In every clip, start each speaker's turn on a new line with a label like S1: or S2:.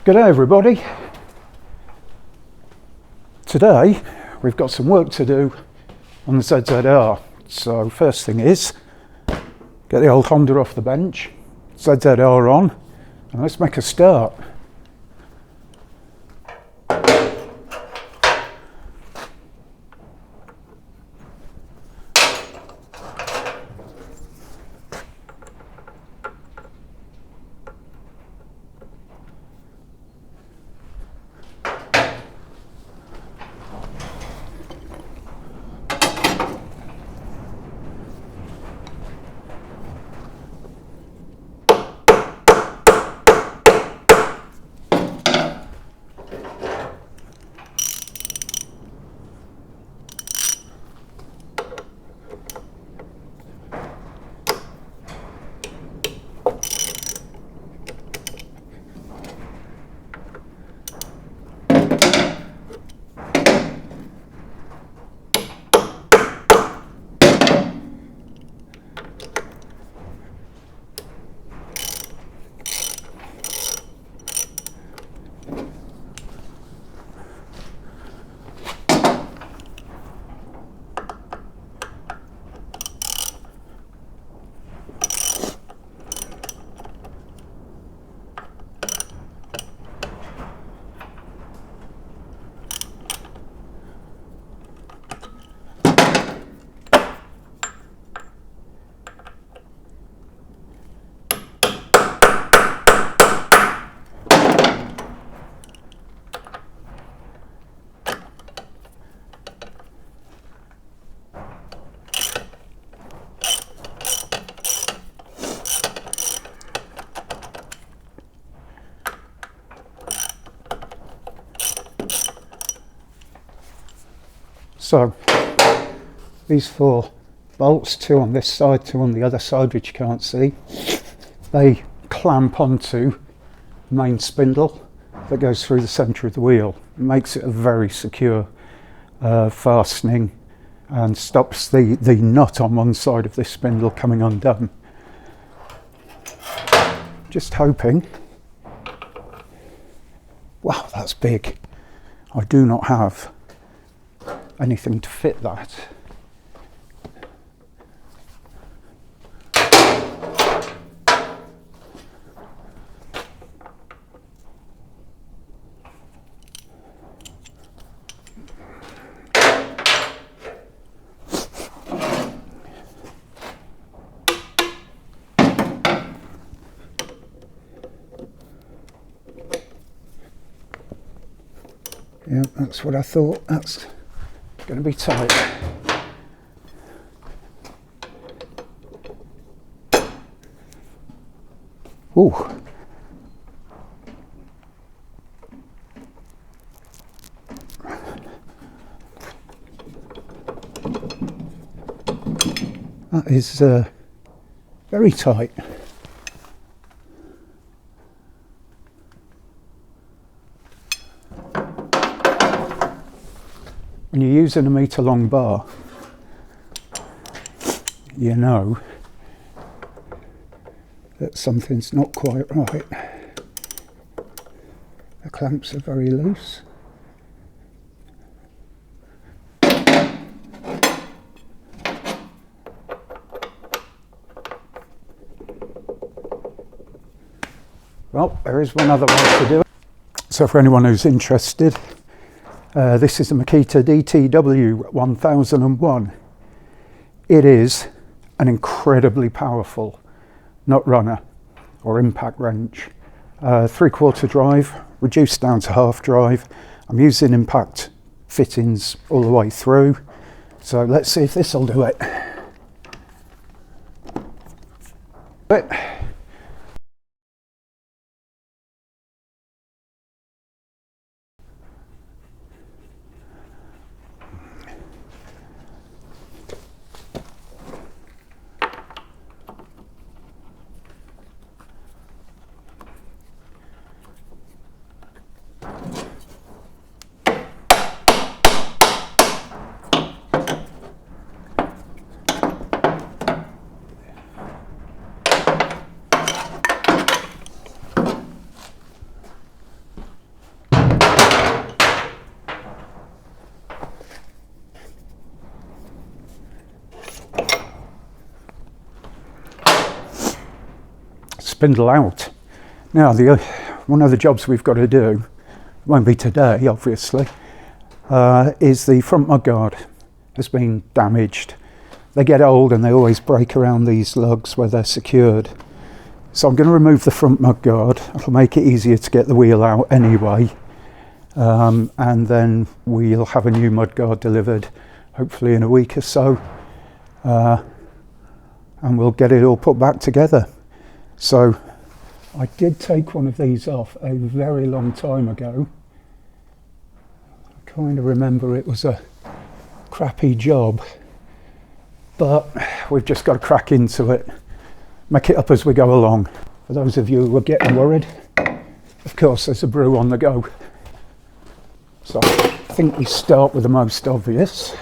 S1: Good day everybody. Today we've got some work to do on the ZZR. So first thing is, get the old Honda off the bench, ZZR on, and let's make a start. So these 4 bolts, 2 on this side, 2 on the other side, which you can't see, they clamp onto the main spindle that goes through the centre of the wheel. It makes it a very secure fastening and stops the nut on one side of this spindle coming undone. Just hoping. Wow, that's big. I do not have anything to fit that. Yeah, that's what I thought. That's going to be tight. Ooh. That is very tight. When you're using a metre long bar, you know that something's not quite right. The clamps are very loose. Well, there is one other way to do it. So for anyone who's interested, this is the Makita DTW 1001. It is an incredibly powerful nut runner or impact wrench. 3/4 drive, reduced down to half drive. I'm using impact fittings all the way through. So let's see if this will do it. spindle out. Now, one of the jobs we've got to do, won't be today obviously, is the front mudguard has been damaged. They get old and they always break around these lugs where they're secured. So I'm going to remove the front mudguard. It'll make it easier to get the wheel out anyway. And then we'll have a new mudguard delivered, hopefully in a week or so. And we'll get it all put back together. So I did take one of these off a very long time ago. I kind of remember it was a crappy job, but we've just got to crack into it, make it up as we go along. For those of you who are getting worried, of course there's a brew on the go. So I think we start with the most obvious.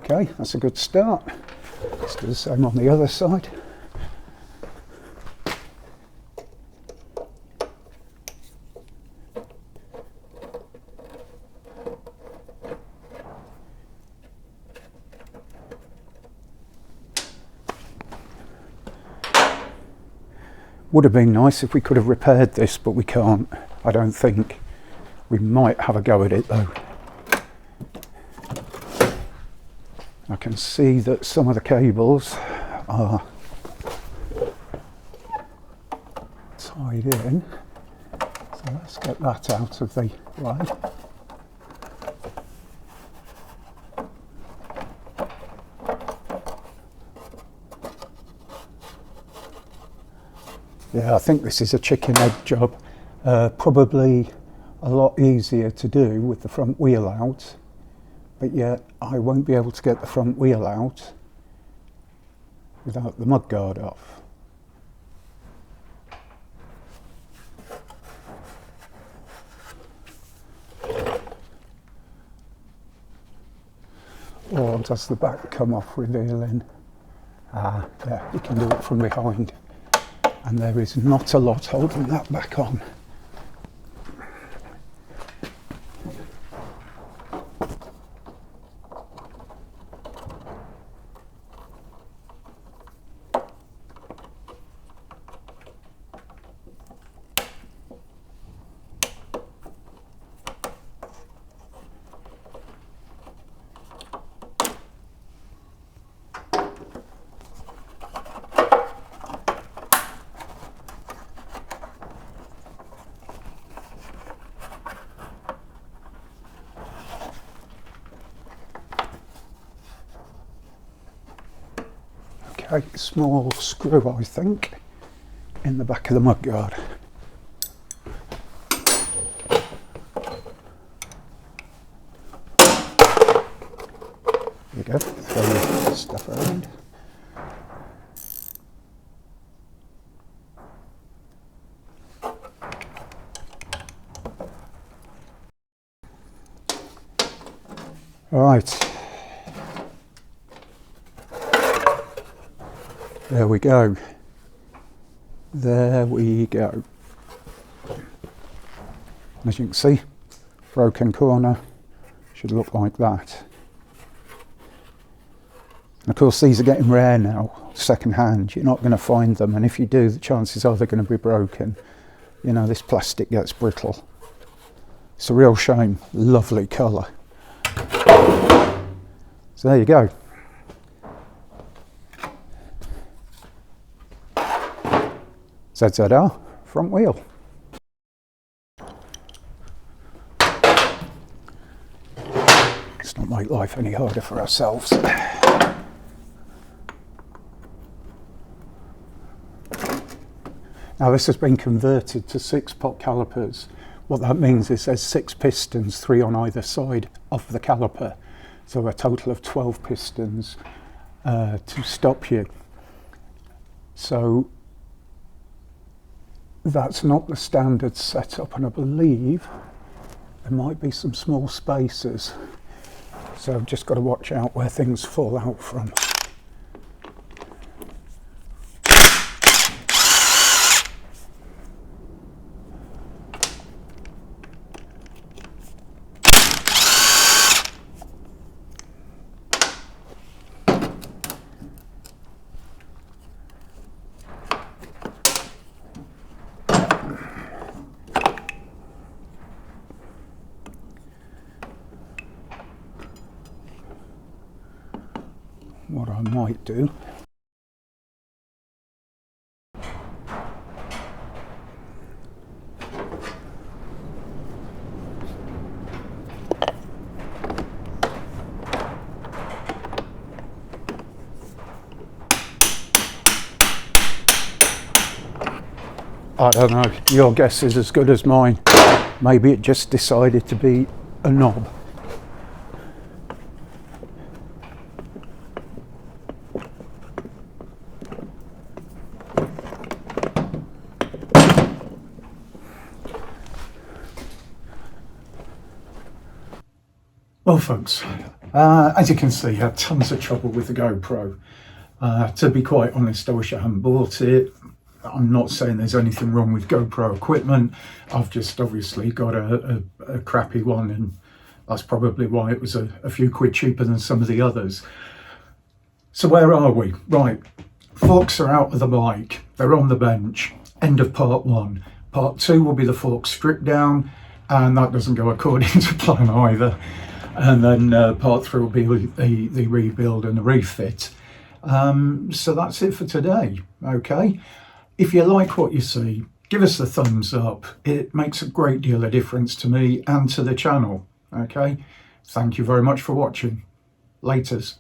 S1: Okay, that's a good start. Let's do the same on the other side. Would have been nice if we could have repaired this, but we can't, I don't think. We might have a go at it though. I can see that some of the cables are tied in, so let's get that out of the way. Yeah, I think this is a chicken egg job. Probably a lot easier to do with the front wheel out, but yet I won't be able to get the front wheel out without the mudguard off. Or does the back come off revealing? Ah, yeah, you can do it from behind. And there is not a lot holding that back on. Okay, small screw I think in the back of the mudguard. There you go, throw your stuff around. Right. There we go. There we go. As you can see, broken corner should look like that. And of course these are getting rare now, second hand. You're not going to find them, and if you do, the chances are they're going to be broken. You know, this plastic gets brittle. It's a real shame. Lovely colour. So there you go. ZZR front wheel. Let's not make life any harder for ourselves. Now this has been converted to 6-pot calipers. What that means is there's 6 pistons, 3 on either side of the caliper. So a total of 12 pistons to stop you. So that's not the standard setup, and I believe there might be some small spaces. So I've just got to watch out where things fall out from. I might do. I don't know, your guess is as good as mine. Maybe it just decided to be a knob. Well folks, as you can see, I had tons of trouble with the GoPro. To be quite honest, I wish I hadn't bought it. I'm not saying there's anything wrong with GoPro equipment. I've just obviously got a crappy one, and that's probably why it was a few quid cheaper than some of the others. So where are we? Right, forks are out of the bike. They're on the bench. End of part one. Part two will be the forks stripped down, and that doesn't go according to plan either. And then part three will be the rebuild and the refit. So that's it for today, okay? If you like what you see, give us a thumbs up. It makes a great deal of difference to me and to the channel, okay? Thank you very much for watching. Laters.